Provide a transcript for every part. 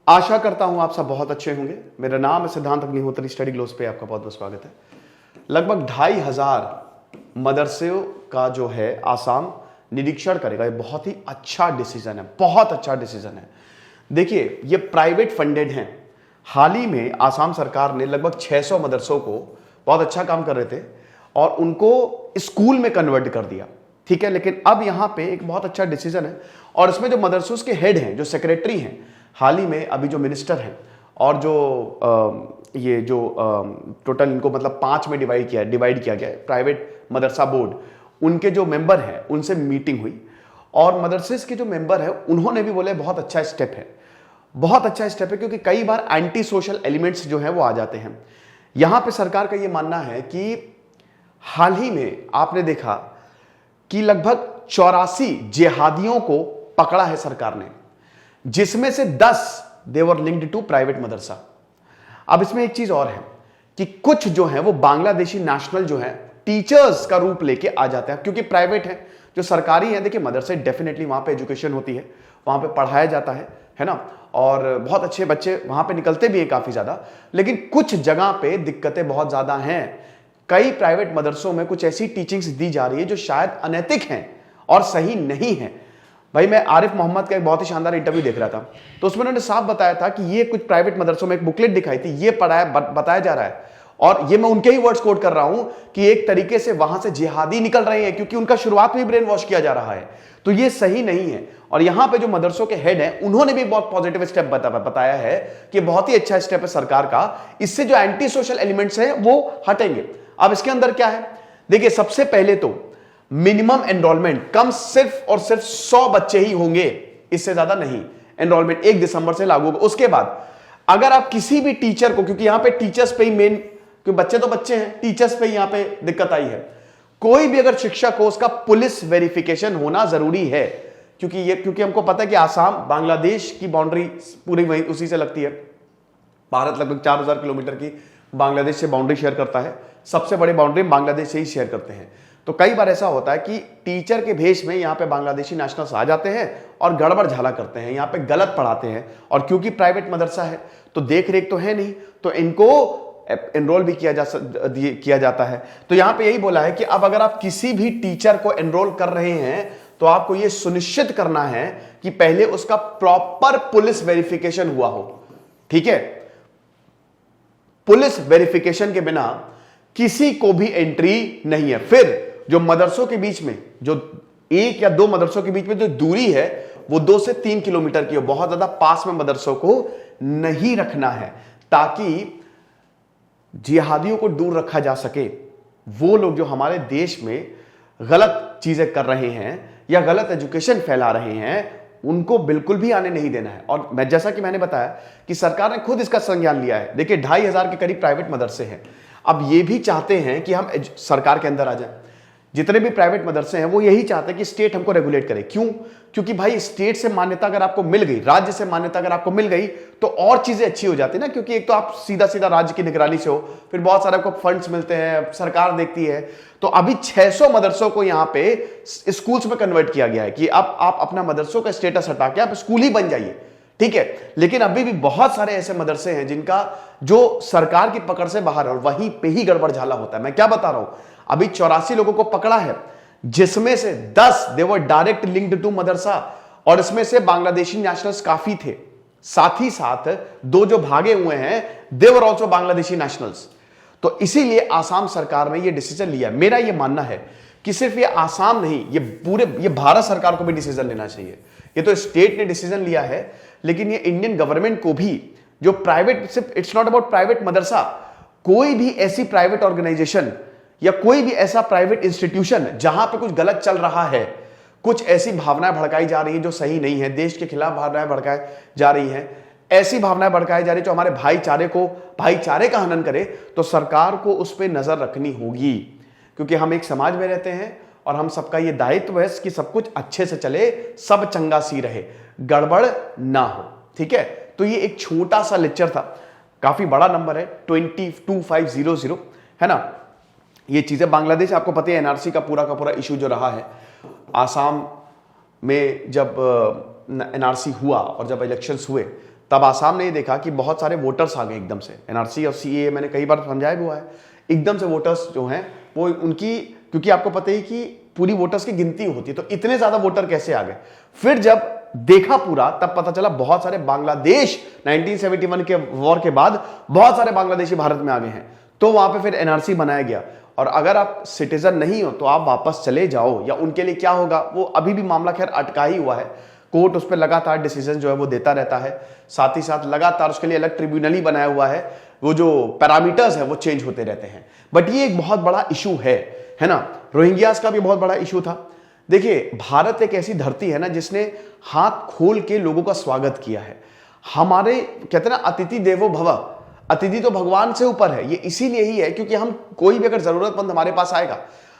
आशा करता हूं आप सब बहुत अच्छे होंगे। मेरा नाम है सिद्धांत अग्निहोत्री, स्टडी ग्लोस पे आपका बहुत बहुत स्वागत है। लगभग 2,500 मदरसों का जो है आसाम निरीक्षण करेगा। ये बहुत ही अच्छा डिसीजन है, बहुत अच्छा डिसीजन है। देखिए, ये प्राइवेट फंडेड हैं। हाल ही में आसाम सरकार ने लगभग 600 मदरसों को, बहुत अच्छा काम कर रहे थे, और उनको स्कूल में कन्वर्ट कर दिया। ठीक है, लेकिन अब यहां पे एक बहुत अच्छा डिसीजन है, और इसमें जो मदरसों के हेड हैं, जो सेक्रेटरी हैं, हाल ही में अभी जो मिनिस्टर हैं, और जो ये जो टोटल इनको मतलब 5 में डिवाइड किया गया है, प्राइवेट मदरसा बोर्ड, उनके जो मेंबर हैं उनसे मीटिंग हुई, और मदरसे के जो मेंबर हैं उन्होंने भी बोले बहुत अच्छा स्टेप है, बहुत अच्छा स्टेप है, क्योंकि कई बार एंटी सोशल एलिमेंट्स जो हैं वो आ जाते हैं। यहां पे सरकार का ये मानना है कि हाल ही में आपने देखा कि लगभग 84 जिहादियों को पकड़ा है सरकार ने, जिसमें से 10 देवर लिंक्ड टू प्राइवेट मदरसा। अब इसमें एक चीज और है कि कुछ जो है वो बांग्लादेशी नेशनल जो है टीचर्स का रूप लेके आ जाते हैं, क्योंकि प्राइवेट है। जो सरकारी है, देखिए मदरसे डेफिनेटली वहां पे एजुकेशन होती है, वहां पे पढ़ाया जाता है ना, और बहुत अच्छे बच्चे वहां पे निकलते भी हैं काफी ज्यादा। लेकिन कुछ जगह पे दिक्कतें बहुत ज्यादा हैं। कई प्राइवेट मदरसों में कुछ ऐसी टीचिंग्स दी जा रही है जो शायद अनैतिक हैं और सही नहीं है। भाई, मैं आरिफ मोहम्मद का एक बहुत ही शानदार इंटरव्यू देख रहा था, तो उसमें उन्होंने साफ बताया था कि ये कुछ प्राइवेट मदरसों में एक बुकलेट दिखाई थी, ये बताया जा रहा है, और ये मैं उनके ही वर्ड्स कोट कर रहा हूं कि एक तरीके से वहां से जिहादी निकल रहे हैं, क्योंकि उनका शुरुआत में ब्रेन वॉश किया जा रहा है। तो ये सही नहीं है। और यहां पे जो मदरसों के हेड हैं उन्होंने भी बहुत पॉजिटिव स्टेप बताया है कि बहुत ही अच्छा स्टेप है सरकार का, इससे जो एंटी सोशल एलिमेंट्स हैं वो हटेंगे। अब इसके अंदर क्या है, देखिए सबसे पहले तो मिनिमम एनरोलमेंट कम सिर्फ और सिर्फ 100 बच्चे ही होंगे, इससे ज्यादा नहीं। एनरोलमेंट 1 दिसंबर से लागू होगा। उसके बाद अगर आप किसी भी टीचर को, क्योंकि यहां पे टीचर्स पे ही मेन, क्योंकि बच्चे तो बच्चे हैं, टीचर्स पे यहां पे दिक्कत आई है। कोई भी अगर शिक्षक हो उसका पुलिस वेरिफिकेशन होना जरूरी है, क्योंकि हमको पता है कि आसाम बांग्लादेश की बाउंड्री पूरी वहीं उसी से लगती है। भारत लगभग 4,000 किलोमीटर की बांग्लादेश से बाउंड्री शेयर करता है, सबसे बड़ी बाउंड्री बांग्लादेश से ही शेयर करते हैं। तो कई बार ऐसा होता है कि टीचर के भेष में यहाँ पे बांग्लादेशी नेशनल्स आ जाते हैं और गड़बड़ झाला करते हैं, यहाँ पे गलत पढ़ाते हैं, और क्योंकि प्राइवेट मदरसा है तो देख रेख तो है नहीं, तो इनको एनरोल भी किया जाता है। तो यहाँ पे यही बोला है कि अब अगर आप किसी भी टीचर को एनरोल कर रहे हैं तो आपको यह सुनिश्चित करना है कि पहले उसका प्रॉपर पुलिस वेरिफिकेशन हुआ हो। ठीक है, पुलिस वेरिफिकेशन के बिना किसी को भी एंट्री नहीं है। फिर जो मदरसों के बीच में, जो 1 या 2 मदरसों के बीच में जो दूरी है वो 2 से 3 किलोमीटर की हो। बहुत ज्यादा पास में मदरसों को नहीं रखना है, ताकि जिहादियों को दूर रखा जा सके। वो लोग जो हमारे देश में गलत चीजें कर रहे हैं या गलत एजुकेशन फैला रहे हैं, उनको बिल्कुल भी आने नहीं देना है। और मैं, जैसा कि मैंने बताया कि सरकार ने खुद इसका संज्ञान लिया है। देखिए 2,500 के करीब प्राइवेट मदरसे हैं। अब ये भी चाहते हैं कि हम सरकार के अंदर आ जाए। जितने भी प्राइवेट मदरसे हैं वो यही चाहते हैं कि स्टेट हमको रेगुलेट करे। क्यों? क्योंकि भाई स्टेट से मान्यता अगर आपको मिल गई, राज्य से मान्यता अगर आपको मिल गई, तो और चीजें अच्छी हो जाती है ना। क्योंकि एक तो आप सीधा सीधा राज्य की निगरानी से हो, फिर बहुत सारे आपको फंड्स मिलते हैं, सरकार देखती है। तो अभी 600 मदरसों को यहाँ पे स्कूल्स में कन्वर्ट किया गया है कि अब आप अपना मदरसों का स्टेटस हटा के आप स्कूल ही बन जाइए। ठीक है, लेकिन अभी भी बहुत सारे ऐसे मदरसे हैं जिनका जो सरकार की पकड़ से बाहर है, और वहीं पे ही गड़बड़ झाला होता है। मैं क्या बता रहा हूं, अभी 84 लोगों को पकड़ा है, जिसमें से 10 दे वर डायरेक्ट लिंक्ड टू मदरसा, और इसमें से बांग्लादेशी नेशनल्स काफी थे। साथ ही साथ 2 जो भागे हुए हैं दे वर ऑल्सो बांग्लादेशी नेशनल्स। तो इसीलिए आसाम सरकार ने यह डिसीजन लिया। मेरा यह मानना है कि सिर्फ ये आसाम नहीं, ये भारत सरकार को भी डिसीजन लेना चाहिए। ये तो स्टेट ने डिसीजन लिया है, लेकिन ये इंडियन गवर्नमेंट को भी, जो प्राइवेट, सिर्फ इट्स नॉट अबाउट प्राइवेट मदरसा, कोई भी ऐसी प्राइवेट ऑर्गेनाइजेशन या कोई भी ऐसा प्राइवेट इंस्टीट्यूशन जहां पे कुछ गलत चल रहा है, कुछ ऐसी भावनाएं भड़काई जा रही है जो सही नहीं है, देश के खिलाफ भावनाएं भड़काई जा रही हैं, ऐसी भावनाएं भड़काई जा रही है जो हमारे भाईचारे का हनन करे, तो सरकार को उस पर नजर रखनी होगी। क्योंकि हम एक समाज में रहते हैं और हम सबका ये दायित्व है कि सब कुछ अच्छे से चले, सब चंगा सी रहे, गड़बड़ ना हो। ठीक है, तो ये एक छोटा सा लेक्चर था, काफी बड़ा नंबर है 2500, है ना। ये चीजें बांग्लादेश, आपको पता है एनआरसी का पूरा इशू जो रहा है, आसाम में जब एनआरसी हुआ और जब इलेक्शंस हुए तब आसाम ने ये देखा कि बहुत सारे वोटर्स आ गए एकदम से, एनआरसी और सीएए मैंने कई बार समझाया भी हुआ है, एकदम से वोटर्स जो हैं वो उनकी, क्योंकि आपको पता ही कि पूरी वोटर्स की गिनती होती है, तो इतने ज्यादा वोटर कैसे आ गए। फिर जब देखा पूरा तब पता चला बहुत सारे बांग्लादेश 1971 के वॉर के बाद बहुत सारे बांग्लादेशी भारत में आ गए हैं, तो वहां पे फिर एनआरसी बनाया गया। और अगर आप सिटीजन नहीं हो तो आप वापस चले जाओ, या उनके लिए क्या होगा वो अभी भी मामला खैर अटका ही हुआ है, कोर्ट उस पर लगातार डिसीजन जो है वो देता रहता है, साथ ही साथ लगातार उसके लिए अलग ट्रिब्यूनल ही बनाया हुआ है, वो जो पैरामीटर्स है वो चेंज होते रहते हैं। बट ये एक बहुत बड़ा इशू है ना। रोहिंग्यास का भी बहुत बड़ा इशू था। देखिए भारत एक ऐसी धरती है ना जिसने हाथ खोल के लोगों का स्वागत किया है। हमारे कहते हैं ना अतिथि देवो भव, अतिथि तो भगवान से ऊपर है। ये इसीलिए ही है क्योंकि हम कोई भी अगर जरूरतमंद हमारे पास आएगा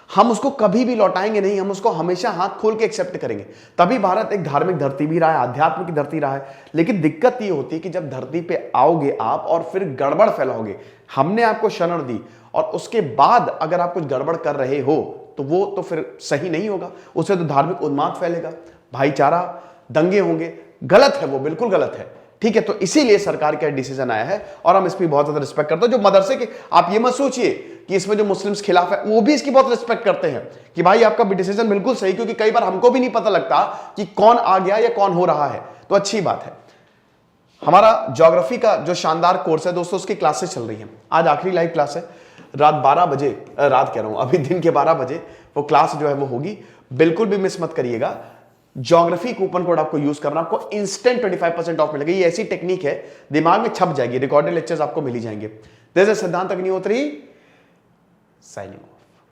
हम उसको कभी भी लौटाएंगे नहीं, हम उसको हमेशा हाथ खोल के एक्सेप्ट करेंगे। तभी भारत एक धार्मिक धरती भी रहा है, आध्यात्म की धरती रहा है। लेकिन दिक्कत ये होती है कि जब धरती पे आओगे आप और फिर गड़बड़ फैलाओगे, हमने आपको शरण दी और उसके बाद अगर आप कुछ गड़बड़ कर रहे हो तो वो तो फिर सही नहीं होगा, उससे तो धार्मिक उन्माद फैलेगा, भाईचारा, दंगे होंगे, गलत है, वो बिल्कुल गलत है। ठीक है, तो इसीलिए सरकार का डिसीजन आया है और हम इस पर बहुत ज्यादा रिस्पेक्ट करते हैं। जो मदरसे के, आप ये मत सोचिए कि इसमें जो मुस्लिम्स खिलाफ है वो भी इसकी बहुत रिस्पेक्ट करते हैं कि भाई आपका डिसीजन बिल्कुल सही, क्योंकि कई बार हमको भी नहीं पता लगता कि कौन आ गया या कौन हो रहा है, तो अच्छी बात है। हमारा ज्योग्राफी का जो शानदार कोर्स है दोस्तों, उसकी क्लासेस चल रही है। आज आखिरी लाइव क्लास है, रात 12 बजे, रात कह रहा हूं अभी दिन के 12 बजे वो क्लास जो है वो होगी, बिल्कुल भी मिस मत करिएगा। ज्योग्राफी कूपन कोड आपको यूज करना, आपको इंस्टेंट 25% ऑफ मिलेगा। ये ऐसी टेक्निक है दिमाग में छप जाएगी, रिकॉर्डेड लेक्चर्स आपको मिल ही जाएंगे। दिस इज सिद्धांत अग्निहोत्री साइनिंग ऑफ।